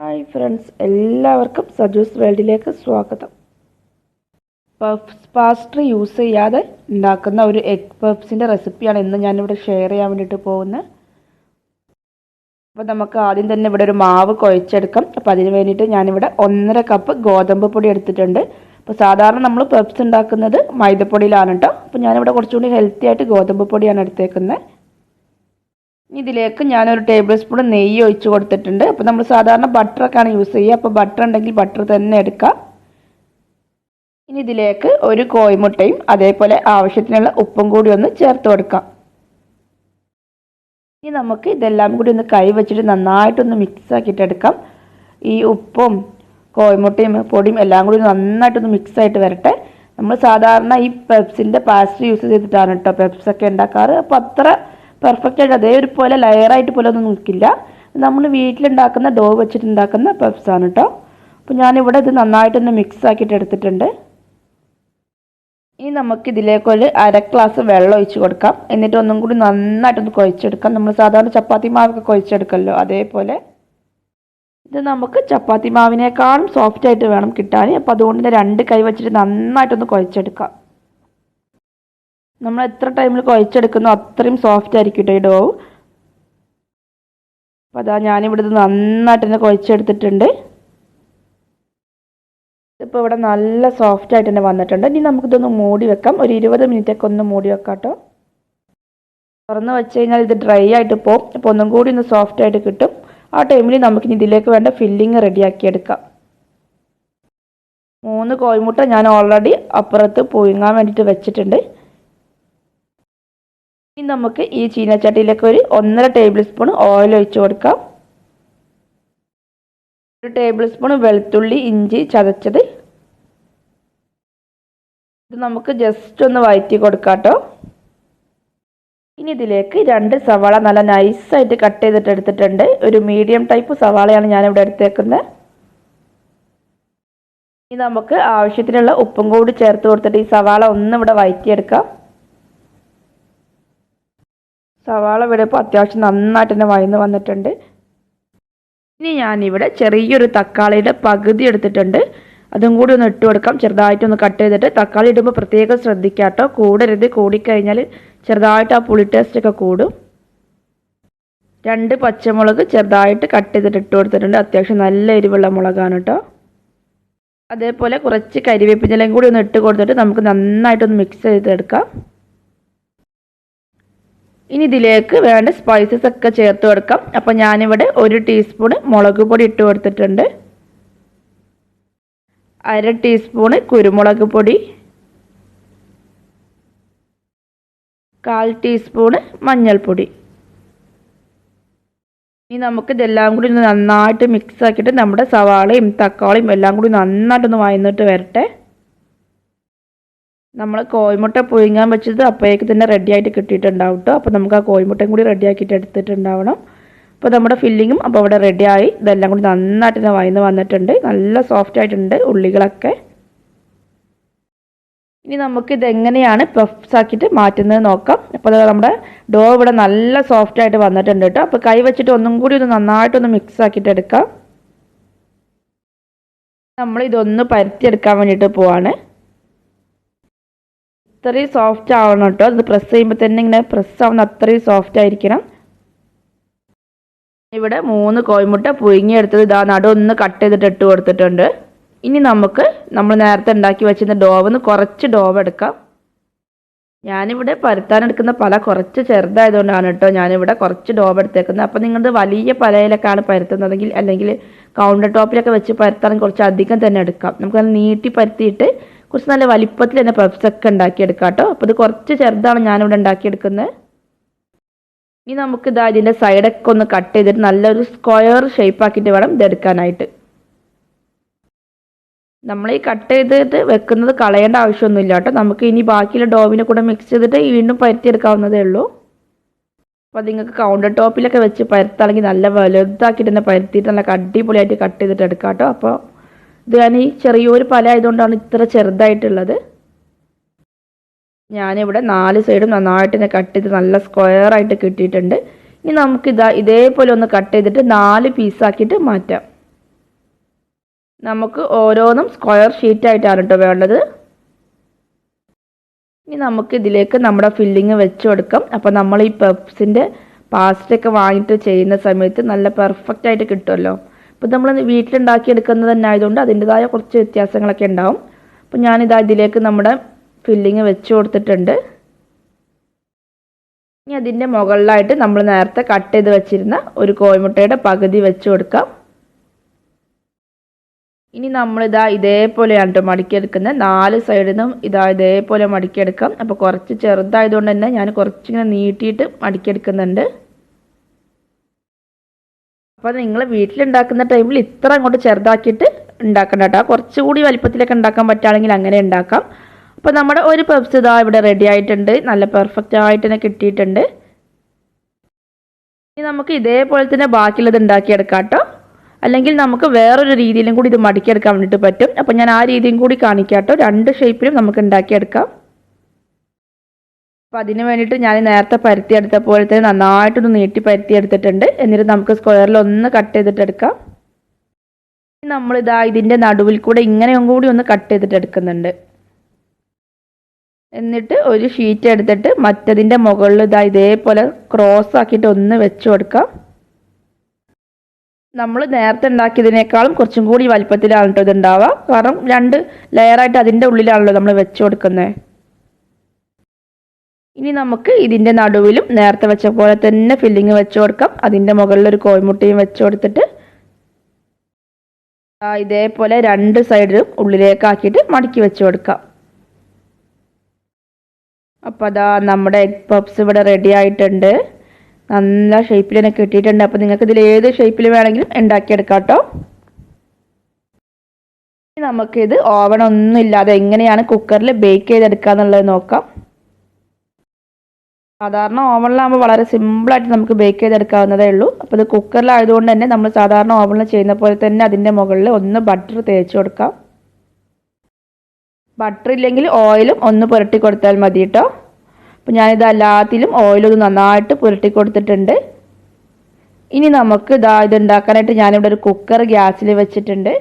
Hi friends, എല്ലാവർക്കും സജൂസ് വേൾഡിലേക്ക് സ്വാഗതം. പഫ്സ് പാസ്ട്രി യൂസ് ചെയ്യാതെ ഉണ്ടാക്കുന്ന ഒരു എഗ് പഫ്സിൻ്റെ റെസിപ്പിയാണ് ഇന്ന് ഞാനിവിടെ ഷെയർ ചെയ്യാൻ വേണ്ടിയിട്ട് പോകുന്നത്. അപ്പോൾ നമുക്ക് ആദ്യം തന്നെ ഇവിടെ ഒരു മാവ് കുഴച്ചെടുക്കാം. അപ്പോൾ അതിന് വേണ്ടിയിട്ട് ഞാനിവിടെ 1.5 കപ്പ് ഗോതമ്പ് പൊടി എടുത്തിട്ടുണ്ട്. അപ്പോൾ സാധാരണ നമ്മൾ പഫ്സ് ഉണ്ടാക്കുന്നത് മൈദപ്പൊടിയിലാണ് കേട്ടോ. അപ്പോൾ ഞാനിവിടെ കുറച്ചുകൂടി ഹെൽത്തി ആയിട്ട് ഗോതമ്പ് പൊടിയാണ് എടുത്തേക്കുന്നത്. ഇതിലേക്ക് ഞാനൊരു ടേബിൾ സ്പൂൺ നെയ്യ് ഒഴിച്ച് കൊടുത്തിട്ടുണ്ട്. അപ്പോൾ നമ്മൾ സാധാരണ ബട്ടറൊക്കെയാണ് യൂസ് ചെയ്യുക. അപ്പോൾ ബട്ടർ ഉണ്ടെങ്കിൽ ബട്ടർ തന്നെ എടുക്കാം. ഇനി ഇതിലേക്ക് ഒരു കോഴിമുട്ടയും അതേപോലെ ആവശ്യത്തിനുള്ള ഉപ്പും കൂടി ഒന്ന് ചേർത്ത് കൊടുക്കാം. ഇനി നമുക്ക് ഇതെല്ലാം കൂടി ഒന്ന് കൈ വെച്ചിട്ട് നന്നായിട്ടൊന്ന് മിക്സ് ആക്കിയിട്ട് എടുക്കാം. ഈ ഉപ്പും കോഴിമുട്ടയും പൊടിയും എല്ലാം കൂടി നന്നായിട്ടൊന്ന് മിക്സ് ആയിട്ട് വരട്ടെ. നമ്മൾ സാധാരണ ഈ പെപ്സിൻ്റെ പാസ്ട്രി യൂസ് ചെയ്തിട്ടാണ് കേട്ടോ പെപ്സൊക്കെ ഉണ്ടാക്കാറ്. അപ്പോൾ അത്ര പെർഫെക്റ്റ് ആയിട്ട് അതേ ഒരു പോലെ ലെയറായിട്ട് പോലെ ഒന്നും നിൽക്കില്ല. നമ്മൾ വീട്ടിലുണ്ടാക്കുന്ന ഡോ വെച്ചിട്ടുണ്ടാക്കുന്ന പഫ്സാണ് കേട്ടോ. അപ്പോൾ ഞാനിവിടെ ഇത് നന്നായിട്ടൊന്ന് മിക്സ് ആക്കിയിട്ട് എടുത്തിട്ടുണ്ട്. ഇനി നമുക്കിതിലേക്കൊരു 1/2 ഗ്ലാസ് വെള്ളം ഒഴിച്ച് കൊടുക്കാം. എന്നിട്ട് ഒന്നും കൂടി നന്നായിട്ടൊന്ന് കുഴച്ചെടുക്കാം. നമ്മൾ സാധാരണ ചപ്പാത്തി മാവൊക്കെ കുഴച്ചെടുക്കല്ലോ അതേപോലെ. ഇത് നമുക്ക് ചപ്പാത്തി മാവിനേക്കാളും സോഫ്റ്റ് ആയിട്ട് വേണം കിട്ടാൻ. അപ്പോൾ അതുകൊണ്ട് തന്നെ 2 കൈ വെച്ചിട്ട് നന്നായിട്ടൊന്ന് കുഴച്ചെടുക്കാം. നമ്മൾ എത്ര ടൈമിൽ കുഴച്ചെടുക്കുന്നോ അത്രയും സോഫ്റ്റ് ആയിരിക്കും കേട്ടോ ഈ ഡോ. അപ്പോൾ അതാ ഞാനിവിടെ ഇത് നന്നായിട്ട് തന്നെ കുഴച്ചെടുത്തിട്ടുണ്ട്. ഇപ്പോൾ ഇവിടെ നല്ല സോഫ്റ്റ് ആയിട്ട് തന്നെ വന്നിട്ടുണ്ട്. ഇനി നമുക്കിതൊന്ന് മൂടി വെക്കാം. ഒരു 20 മിനിറ്റൊക്കെ ഒന്ന് മൂടി വെക്കാം കേട്ടോ. തുറന്ന് വെച്ച് കഴിഞ്ഞാൽ ഇത് ഡ്രൈ ആയിട്ട് പോകും. അപ്പോൾ ഒന്നും കൂടി ഒന്ന് സോഫ്റ്റ് ആയിട്ട് കിട്ടും. ആ ടൈമിൽ നമുക്കിനി ഇതിലേക്ക് വേണ്ട ഫില്ലിങ് റെഡിയാക്കി എടുക്കാം. 3 കോഴിമുട്ട ഞാൻ ഓൾറെഡി അപ്പുറത്ത് പുഴുങ്ങാൻ വേണ്ടിയിട്ട് വെച്ചിട്ടുണ്ട്. ഇനി നമുക്ക് ഈ ചീനച്ചട്ടിയിലേക്ക് ഒരു 1.5 ടേബിൾ സ്പൂൺ ഓയിൽ ഒഴിച്ച് കൊടുക്കാം. 1 ടേബിൾ സ്പൂൺ വെളുത്തുള്ളി ഇഞ്ചി ചതച്ചത്. ഇത് നമുക്ക് ജസ്റ്റ് ഒന്ന് വഴറ്റി കൊടുക്കാം കേട്ടോ. ഇനി ഇതിലേക്ക് 2 സവാള നല്ല നൈസായിട്ട് കട്ട് ചെയ്തിട്ട് എടുത്തിട്ടുണ്ട്. ഒരു മീഡിയം ടൈപ്പ് സവാളയാണ് ഞാനിവിടെ എടുത്തേക്കുന്നത്. ഇനി നമുക്ക് ആവശ്യത്തിനുള്ള ഉപ്പും കൂടി ചേർത്ത് കൊടുത്തിട്ട് ഈ സവാള ഒന്നിവിടെ വഴറ്റിയെടുക്കാം. സവാള ഇവിടെ ഇപ്പോൾ അത്യാവശ്യം നന്നായിട്ട് തന്നെ വഴന്ന് വന്നിട്ടുണ്ട്. ഇനി ഞാനിവിടെ ചെറിയൊരു തക്കാളിയുടെ പകുതി എടുത്തിട്ടുണ്ട്. അതും കൂടി ഒന്ന് ഇട്ട് കൊടുക്കാം. ചെറുതായിട്ടൊന്ന് കട്ട് ചെയ്തിട്ട്. തക്കാളി ഇടുമ്പോൾ പ്രത്യേകം ശ്രദ്ധിക്കുക കേട്ടോ, കൂടരുത്. കൂടിക്കഴിഞ്ഞാൽ ചെറുതായിട്ട് ആ പുളി ടേസ്റ്റൊക്കെ കൂടും. 2 പച്ചമുളക് ചെറുതായിട്ട് കട്ട് ചെയ്തിട്ട് ഇട്ട് കൊടുത്തിട്ടുണ്ട്. അത്യാവശ്യം നല്ല എരിവുള്ള മുളകാണ് കേട്ടോ. അതേപോലെ കുറച്ച് കരിവേപ്പിലയും കൂടി ഒന്ന് ഇട്ട് കൊടുത്തിട്ട് നമുക്ക് നന്നായിട്ടൊന്ന് മിക്സ് ചെയ്തെടുക്കാം. ഇനി ഇതിലേക്ക് വേണ്ട സ്പൈസസ് ഒക്കെ ചേർത്ത് കൊടുക്കാം. അപ്പോൾ ഞാനിവിടെ 1 ടീസ്പൂൺ മുളക് പൊടി ഇട്ട് കൊടുത്തിട്ടുണ്ട്. 1/2 ടീസ്പൂൺ കുരുമുളക് പൊടി, 1/4 ടീസ്പൂൺ മഞ്ഞൾപ്പൊടി. ഇനി നമുക്ക് ഇതെല്ലാം കൂടി ഒന്ന് നന്നായിട്ട് മിക്സ് ആക്കിയിട്ട് നമ്മുടെ സവാളയും തക്കാളിയും എല്ലാം കൂടി നന്നായിട്ടൊന്ന് വഴന്നിട്ട് വരട്ടെ. നമ്മൾ കോഴിമുട്ട പുഴുങ്ങാൻ വെച്ചത് അപ്പോഴേക്ക് തന്നെ റെഡി ആയിട്ട് കിട്ടിയിട്ടുണ്ടാവും കേട്ടോ. അപ്പോൾ നമുക്ക് ആ കോഴിമുട്ടയും കൂടി റെഡി ആക്കിയിട്ട് എടുത്തിട്ടുണ്ടാവണം. അപ്പോൾ നമ്മുടെ ഫില്ലിങ്ങും അപ്പോൾ അവിടെ റെഡിയായി. ഇതെല്ലാം കൂടി നന്നായിട്ട് തന്നെ വഴന്ന് വന്നിട്ടുണ്ട്. നല്ല സോഫ്റ്റ് ആയിട്ടുണ്ട് ഉള്ളികളൊക്കെ. ഇനി നമുക്ക് ഇതെങ്ങനെയാണ് പഫ്സ് ആക്കിയിട്ട് മാറ്റുന്നത് നോക്കാം. അപ്പോൾ നമ്മുടെ ഡോ ഇവിടെ നല്ല സോഫ്റ്റ് ആയിട്ട് വന്നിട്ടുണ്ട് കേട്ടോ. അപ്പോൾ കൈ വെച്ചിട്ട് ഒന്നും കൂടി ഒന്ന് നന്നായിട്ടൊന്ന് മിക്സ് ആക്കിയിട്ട് എടുക്കാം. നമ്മൾ ഇതൊന്ന് പരത്തിയെടുക്കാൻ വേണ്ടിയിട്ട് പോവാണ്. ഇത്രയും സോഫ്റ്റ് ആവണം കേട്ടോ. അത് പ്രസ് ചെയ്യുമ്പോൾ തന്നെ ഇങ്ങനെ പ്രസ് ആവുന്ന അത്രയും സോഫ്റ്റ് ആയിരിക്കണം. ഇവിടെ 3 കോഴിമുട്ട പുഴുങ്ങിയെടുത്തത് ഇതാ നടുവൊന്ന് കട്ട് ചെയ്തിട്ട് ഇട്ട് കൊടുത്തിട്ടുണ്ട്. ഇനി നമുക്ക് നമ്മൾ നേരത്തെ ഉണ്ടാക്കി വെച്ചിരുന്ന ഡോവെന്ന് കുറച്ച് ഡോവ് എടുക്കാം. ഞാനിവിടെ പരത്താനെടുക്കുന്ന പല കുറച്ച് ചെറുതായതുകൊണ്ടാണ് കേട്ടോ ഞാനിവിടെ കുറച്ച് ഡോവ് എടുത്തേക്കുന്നത്. അപ്പോൾ നിങ്ങളുടെ വലിയ പലയിലൊക്കെയാണ് പരത്തുന്നതെങ്കിൽ അല്ലെങ്കിൽ കൗണ്ടർ ടോപ്പിലൊക്കെ വെച്ച് പരത്താണെങ്കിൽ കുറച്ച് അധികം തന്നെ എടുക്കാം. നമുക്കത് നീട്ടി പരത്തിയിട്ട് കുറച്ച് നല്ല വലിപ്പത്തിൽ തന്നെ പഫ്സൊക്കെ ഉണ്ടാക്കിയെടുക്കാം കേട്ടോ. അപ്പോൾ ഇത് കുറച്ച് ചെറുതാണ് ഞാനിവിടെ ഉണ്ടാക്കിയെടുക്കുന്നത്. ഇനി നമുക്ക് ഇതിൻ്റെ സൈഡൊക്കെ ഒന്ന് കട്ട് ചെയ്തിട്ട് നല്ലൊരു സ്ക്വയർ ഷേപ്പ് ആക്കിയിട്ട് വേണം ഇതെടുക്കാനായിട്ട്. നമ്മൾ ഈ കട്ട് ചെയ്തിട്ട് വെക്കുന്നത് കളയേണ്ട ആവശ്യമൊന്നുമില്ല കേട്ടോ. നമുക്ക് ഇനി ബാക്കിയുള്ള ഡോവിനെ കൂടെ മിക്സ് ചെയ്തിട്ട് വീണ്ടും പരത്തിയെടുക്കാവുന്നതേ ഉള്ളൂ. അപ്പോൾ നിങ്ങൾക്ക് കൗണ്ടർ ടോപ്പിലൊക്കെ വെച്ച് പരത്താണെങ്കിൽ നല്ല വലുതാക്കിയിട്ട് തന്നെ പരത്തിയിട്ട് നല്ല അടിപൊളിയായിട്ട് കട്ട് ചെയ്തിട്ട് എടുക്കാം കേട്ടോ. അപ്പോൾ ഇത് ഞാൻ ഈ ചെറിയൊരു പല ആയതുകൊണ്ടാണ് ഇത്ര ചെറുതായിട്ടുള്ളത്. ഞാനിവിടെ 4 സൈഡും നന്നായിട്ട് തന്നെ കട്ട് ചെയ്ത് നല്ല സ്ക്വയർ ആയിട്ട് കിട്ടിയിട്ടുണ്ട്. ഇനി നമുക്കിതാ ഇതേപോലെ ഒന്ന് കട്ട് ചെയ്തിട്ട് 4 പീസാക്കിയിട്ട് മാറ്റാം. നമുക്ക് ഓരോന്നും സ്ക്വയർ ഷീറ്റായിട്ടാണ് കേട്ടോ വേണ്ടത്. ഇനി നമുക്ക് ഇതിലേക്ക് നമ്മുടെ ഫില്ലിങ് വെച്ച് കൊടുക്കാം. അപ്പോൾ നമ്മൾ ഈ പഫ്സിൻ്റെ പാസ്റ്റൊക്കെ വാങ്ങിയിട്ട് ചെയ്യുന്ന സമയത്ത് നല്ല പെർഫെക്റ്റ് ആയിട്ട് കിട്ടുമല്ലോ. അപ്പോൾ നമ്മൾ വീട്ടിലുണ്ടാക്കിയെടുക്കുന്നത് തന്നെ ആയതുകൊണ്ട് അതിൻ്റെതായ കുറച്ച് വ്യത്യാസങ്ങളൊക്കെ ഉണ്ടാവും. അപ്പോൾ ഞാനിതാ ഇതിലേക്ക് നമ്മുടെ ഫില്ലിങ് വെച്ച് കൊടുത്തിട്ടുണ്ട്. ഇനി അതിൻ്റെ മുകളിലായിട്ട് നമ്മൾ നേരത്തെ കട്ട് ചെയ്ത് വെച്ചിരുന്ന ഒരു കോഴിമുട്ടയുടെ പകുതി വെച്ച് കൊടുക്കാം. ഇനി നമ്മളിതാ ഇതേപോലെയാണ് കേട്ടോ മടക്കിയെടുക്കുന്നത്. 4 സൈഡിൽ നിന്നും ഇതേപോലെ മടക്കിയെടുക്കാം. അപ്പോൾ കുറച്ച് ചെറുതായതുകൊണ്ട് തന്നെ ഞാൻ കുറച്ചിങ്ങനെ നീട്ടിയിട്ട് മടക്കിയെടുക്കുന്നുണ്ട്. അപ്പോൾ നിങ്ങൾ വീട്ടിലുണ്ടാക്കുന്ന ടൈമിൽ ഇത്ര അങ്ങോട്ട് ചെറുതാക്കിയിട്ട് ഉണ്ടാക്കണ്ട കേട്ടോ. കുറച്ചുകൂടി വലിപ്പത്തിലൊക്കെ ഉണ്ടാക്കാൻ പറ്റുകയാണെങ്കിൽ അങ്ങനെ ഉണ്ടാക്കാം. അപ്പോൾ നമ്മുടെ ഒരു പഫ്സ് ഇവിടെ റെഡി ആയിട്ടുണ്ട്. നല്ല പെർഫെക്റ്റ് ആയിട്ട് തന്നെ കിട്ടിയിട്ടുണ്ട്. ഇനി നമുക്ക് ഇതേപോലെ തന്നെ ബാക്കിയുള്ളത് ഉണ്ടാക്കിയെടുക്കാം കേട്ടോ. അല്ലെങ്കിൽ നമുക്ക് വേറൊരു രീതിയിലും കൂടി ഇത് മടക്കിയെടുക്കാൻ വേണ്ടിയിട്ട് പറ്റും. അപ്പോൾ ഞാൻ ആ രീതിയും കൂടി കാണിക്കാം കേട്ടോ. 2 ഷേപ്പിലും നമുക്ക് ഉണ്ടാക്കിയെടുക്കാം. അപ്പോൾ അതിന് വേണ്ടിയിട്ട് ഞാൻ നേരത്തെ പരത്തിയെടുത്ത പോലെ തന്നെ നന്നായിട്ടൊന്ന് നീട്ടി പരത്തിയെടുത്തിട്ടുണ്ട്. എന്നിട്ട് നമുക്ക് സ്ക്വയറിൽ ഒന്ന് കട്ട് ചെയ്തിട്ടെടുക്കാം. നമ്മളിതാ ഇതിൻ്റെ നടുവിൽ കൂടെ ഇങ്ങനെയും കൂടി ഒന്ന് കട്ട് ചെയ്തിട്ടെടുക്കുന്നുണ്ട്. എന്നിട്ട് ഒരു ഷീറ്റ് എടുത്തിട്ട് മറ്റതിൻ്റെ മുകളിൽ ഇതേപോലെ ക്രോസ് ആക്കിയിട്ട് ഒന്ന് വെച്ച് കൊടുക്കാം. നമ്മൾ നേരത്തെ ഉണ്ടാക്കിയതിനേക്കാളും കുറച്ചും കൂടി വലിപ്പത്തിലാണ് കേട്ടോ ഇത് ഉണ്ടാവുക. കാരണം 2 ലെയറായിട്ട് അതിൻ്റെ ഉള്ളിലാണല്ലോ നമ്മൾ വെച്ച് കൊടുക്കുന്നത്. ഇനി നമുക്ക് ഇതിൻ്റെ നടുവിലും നേരത്തെ വെച്ച പോലെ തന്നെ ഫില്ലിങ് വെച്ച് കൊടുക്കാം. അതിൻ്റെ മുകളിൽ ഒരു കോഴിമുട്ടയും വെച്ച് കൊടുത്തിട്ട് ഇതേപോലെ 2 സൈഡിലും ഉള്ളിലേക്കാക്കിയിട്ട് മടക്കി വെച്ച് കൊടുക്കാം. അപ്പോൾ അതാ നമ്മുടെ എഗ് പഫ്സ് ഇവിടെ റെഡി ആയിട്ടുണ്ട്. നല്ല ഷേപ്പിൽ തന്നെ കിട്ടിയിട്ടുണ്ട്. അപ്പോൾ നിങ്ങൾക്ക് ഇതിൽ ഏത് ഷേപ്പിൽ വേണമെങ്കിലും ഉണ്ടാക്കിയെടുക്കാം കേട്ടോ. നമുക്കിത് ഓവണൊന്നും ഇല്ലാതെ എങ്ങനെയാണ് കുക്കറിൽ ബേക്ക് ചെയ്തെടുക്കുക എന്നുള്ളത് നോക്കാം. സാധാരണ ഓവണിലാകുമ്പോൾ വളരെ സിമ്പിളായിട്ട് നമുക്ക് ബേക്ക് ചെയ്തെടുക്കാവുന്നതേ ഉള്ളൂ. അപ്പോൾ ഇത് കുക്കറിലായതുകൊണ്ട് തന്നെ നമ്മൾ സാധാരണ ഓവണിൽ ചെയ്യുന്ന പോലെ തന്നെ അതിൻ്റെ മുകളിൽ ഒന്ന് ബട്ടർ തേച്ച് കൊടുക്കാം. ബട്ടർ ഇല്ലെങ്കിൽ ഓയിലും ഒന്ന് പുരട്ടി കൊടുത്താൽ മതി കേട്ടോ. അപ്പോൾ ഞാനിത് എല്ലാത്തിലും ഓയിലൊന്ന് നന്നായിട്ട് പുരട്ടി കൊടുത്തിട്ടുണ്ട്. ഇനി നമുക്ക് ഇത് ഉണ്ടാക്കാനായിട്ട് ഞാനിവിടെ ഒരു കുക്കർ ഗ്യാസിൽ വെച്ചിട്ടുണ്ട്.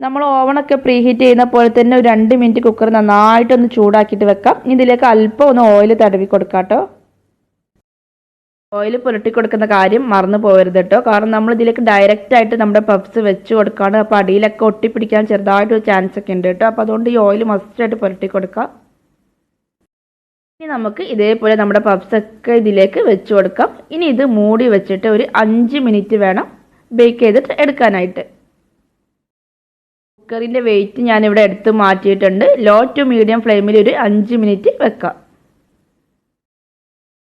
നമ്മൾ ഓവണൊക്കെ പ്രീഹീറ്റ് ചെയ്യുന്ന പോലെ തന്നെ ഒരു 2 മിനിറ്റ് കുക്കർ നന്നായിട്ടൊന്ന് ചൂടാക്കിയിട്ട് വെക്കാം. ഇനി ഇതിലേക്ക് അല്പം ഒന്ന് ഓയിൽ തടവി കൊടുക്കാം കേട്ടോ. ഓയിൽ പുരട്ടി കൊടുക്കുന്ന കാര്യം മറന്നു പോകരുത് കേട്ടോ. കാരണം നമ്മൾ ഇതിലേക്ക് ഡയറക്റ്റ് ആയിട്ട് നമ്മുടെ പഫ്സ് വെച്ച് കൊടുക്കുകയാണ്. അപ്പോൾ അടിയിലൊക്കെ ഒട്ടിപ്പിടിക്കാൻ ചെറുതായിട്ടൊരു ചാൻസ് ഒക്കെ ഉണ്ട് കേട്ടോ. അപ്പോൾ അതുകൊണ്ട് ഈ ഓയിൽ മസ്റ്റായിട്ട് പുരട്ടി കൊടുക്കാം. ഇനി നമുക്ക് ഇതേപോലെ നമ്മുടെ പഫ്സൊക്കെ ഇതിലേക്ക് വെച്ച് കൊടുക്കാം. ഇനി ഇത് മൂടി വെച്ചിട്ട് ഒരു 5 മിനിറ്റ് വേണം ബേക്ക് ചെയ്തിട്ട് എടുക്കാനായിട്ട്. കുക്കറിൻ്റെ വെയിറ്റ് ഞാനിവിടെ എടുത്ത് മാറ്റിയിട്ടുണ്ട്. ലോ ടു മീഡിയം ഫ്ലെയിമിൽ ഒരു 5 മിനിറ്റ് വെക്കാം.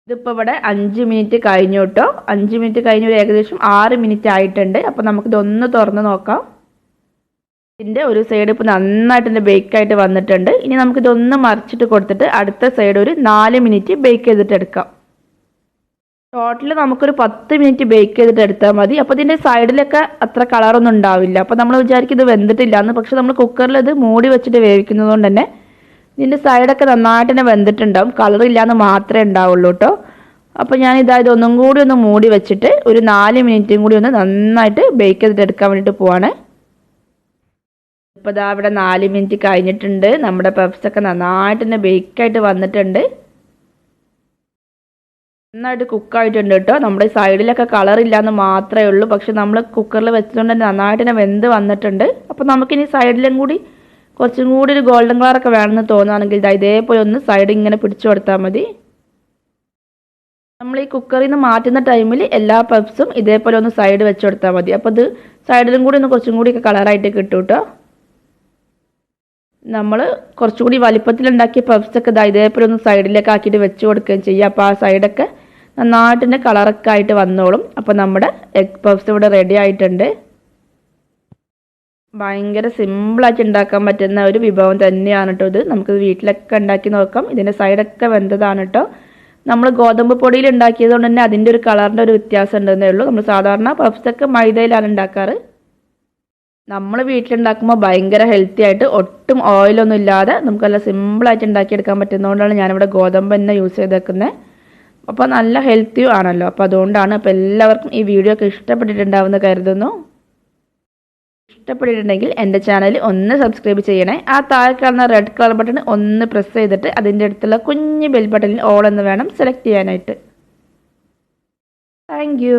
ഇതിപ്പോൾ ഇവിടെ 5 മിനിറ്റ് കഴിഞ്ഞു കേട്ടോ. 5 മിനിറ്റ് കഴിഞ്ഞ് ഒരു ഏകദേശം 6 മിനിറ്റ് ആയിട്ടുണ്ട്. അപ്പോൾ നമുക്കിതൊന്ന് തുറന്ന് നോക്കാം. ഇതിൻ്റെ ഒരു സൈഡ് ഇപ്പോൾ നന്നായിട്ട് തന്നെ ബേക്കായിട്ട് വന്നിട്ടുണ്ട്. ഇനി നമുക്കിതൊന്ന് മറിച്ചിട്ട് കൊടുത്തിട്ട് അടുത്ത സൈഡ് ഒരു 4 മിനിറ്റ് ബേക്ക് ചെയ്തിട്ട് എടുക്കാം. ടോട്ടൽ നമുക്കൊരു 10 മിനിറ്റ് ബേക്ക് ചെയ്തിട്ട് എടുത്താൽ മതി. അപ്പോൾ ഇതിൻ്റെ സൈഡിലൊക്കെ അത്ര കളറൊന്നും ഉണ്ടാവില്ല. അപ്പോൾ നമ്മൾ വിചാരിക്കും ഇത് വെന്തിട്ടില്ല എന്ന്. പക്ഷെ നമ്മൾ കുക്കറിൽ ഇത് മൂടി വെച്ചിട്ട് വേവിക്കുന്നത് കൊണ്ട് തന്നെ ഇതിൻ്റെ സൈഡൊക്കെ നന്നായിട്ട് തന്നെ വെന്തിട്ടുണ്ടാവും. കളറില്ലാന്ന് മാത്രമേ ഉണ്ടാവുള്ളൂ കേട്ടോ. അപ്പോൾ ഞാൻ ഇതൊന്നും കൂടി ഒന്ന് മൂടി വെച്ചിട്ട് ഒരു 4 മിനിറ്റും കൂടി ഒന്ന് നന്നായിട്ട് ബേക്ക് ചെയ്തിട്ട് എടുക്കാൻ വേണ്ടിയിട്ട് പോവാണ്. ഇപ്പോൾ ഇവിടെ 4 മിനിറ്റ് കഴിഞ്ഞിട്ടുണ്ട്. നമ്മുടെ പഫ്സൊക്കെ നന്നായിട്ട് തന്നെ ബേക്കായിട്ട് വന്നിട്ടുണ്ട്. നന്നായിട്ട് കുക്കായിട്ടുണ്ട് കേട്ടോ. നമ്മുടെ സൈഡിലൊക്കെ കളറില്ലാന്ന് മാത്രമേ ഉള്ളൂ. പക്ഷെ നമ്മൾ കുക്കറിൽ വെച്ചതുകൊണ്ട് തന്നെ നന്നായിട്ട് തന്നെ വെന്ത് വന്നിട്ടുണ്ട്. അപ്പോൾ നമുക്കിനി സൈഡിലും കൂടി കുറച്ചും കൂടി ഒരു ഗോൾഡൻ കളറൊക്കെ വേണമെന്ന് തോന്നുകയാണെങ്കിൽ ഇതേപോലെ ഒന്ന് സൈഡ് ഇങ്ങനെ പിടിച്ചു കൊടുത്താൽ മതി. നമ്മൾ ഈ കുക്കറിൽ നിന്ന് മാറ്റുന്ന ടൈമിൽ എല്ലാ പഫ്സും ഇതേപോലെ ഒന്ന് സൈഡ് വെച്ച് കൊടുത്താൽ മതി. അപ്പോൾ ഇത് സൈഡിലും കൂടി ഒന്ന് കുറച്ചും കൂടിയൊക്കെ കളറായിട്ട് കിട്ടും കേട്ടോ. നമ്മൾ കുറച്ചുകൂടി വലിപ്പത്തിലുണ്ടാക്കിയ പഫ്സൊക്കെ ഇതേപോലെ ഒന്ന് സൈഡിലേക്ക് ആക്കിയിട്ട് വെച്ച് കൊടുക്കുകയും ചെയ്യുക. അപ്പോൾ ആ സൈഡൊക്കെ നന്നായിട്ട് തന്നെ കളറൊക്കെ ആയിട്ട് വന്നോളും. അപ്പോൾ നമ്മുടെ എഗ് പഫ്സ് ഇവിടെ റെഡി ആയിട്ടുണ്ട്. ഭയങ്കര സിമ്പിളായിട്ട് ഉണ്ടാക്കാൻ പറ്റുന്ന ഒരു വിഭവം തന്നെയാണ് കേട്ടോ ഇത്. നമുക്കിത് വീട്ടിലൊക്കെ ഉണ്ടാക്കി നോക്കാം. ഇതിൻ്റെ സൈഡൊക്കെ വെന്തതാണ് കേട്ടോ. നമ്മൾ ഗോതമ്പ് പൊടിയിൽ ഉണ്ടാക്കിയത് കൊണ്ട് തന്നെ അതിൻ്റെ ഒരു കളറിൻ്റെ ഒരു വ്യത്യാസം ഉണ്ടെന്നേ ഉള്ളൂ. നമ്മൾ സാധാരണ പഫ്സൊക്കെ മൈദയിലാണ് ഉണ്ടാക്കാറ്. നമ്മൾ വീട്ടിലുണ്ടാക്കുമ്പോൾ ഭയങ്കര ഹെൽത്തി ആയിട്ട് ഒട്ടും ഓയിലൊന്നും ഇല്ലാതെ നമുക്ക് നല്ല സിമ്പിളായിട്ട് ഉണ്ടാക്കിയെടുക്കാൻ പറ്റുന്നതുകൊണ്ടാണ് ഞാനിവിടെ ഗോതമ്പ് തന്നെ യൂസ് ചെയ്തേക്കുന്നത്. അപ്പോൾ നല്ല ഹെൽത്തിയും ആണല്ലോ. അപ്പോൾ അതുകൊണ്ടാണ്. അപ്പോൾ എല്ലാവർക്കും ഈ വീഡിയോ ഒക്കെ ഇഷ്ടപ്പെട്ടിട്ടുണ്ടാവുമെന്ന് കരുതുന്നു. ഇഷ്ടപ്പെട്ടിട്ടുണ്ടെങ്കിൽ എൻ്റെ ചാനൽ ഒന്ന് സബ്സ്ക്രൈബ് ചെയ്യണേ. ആ താഴെ കാണുന്ന റെഡ് കളർ ബട്ടൺ ഒന്ന് പ്രസ് ചെയ്തിട്ട് അതിൻ്റെ അടുത്തുള്ള കുഞ്ഞ് ബെൽ ബട്ടണിൽ ഓൾ എന്ന് വേണം സെലക്ട് ചെയ്യാനായിട്ട്. Thank you.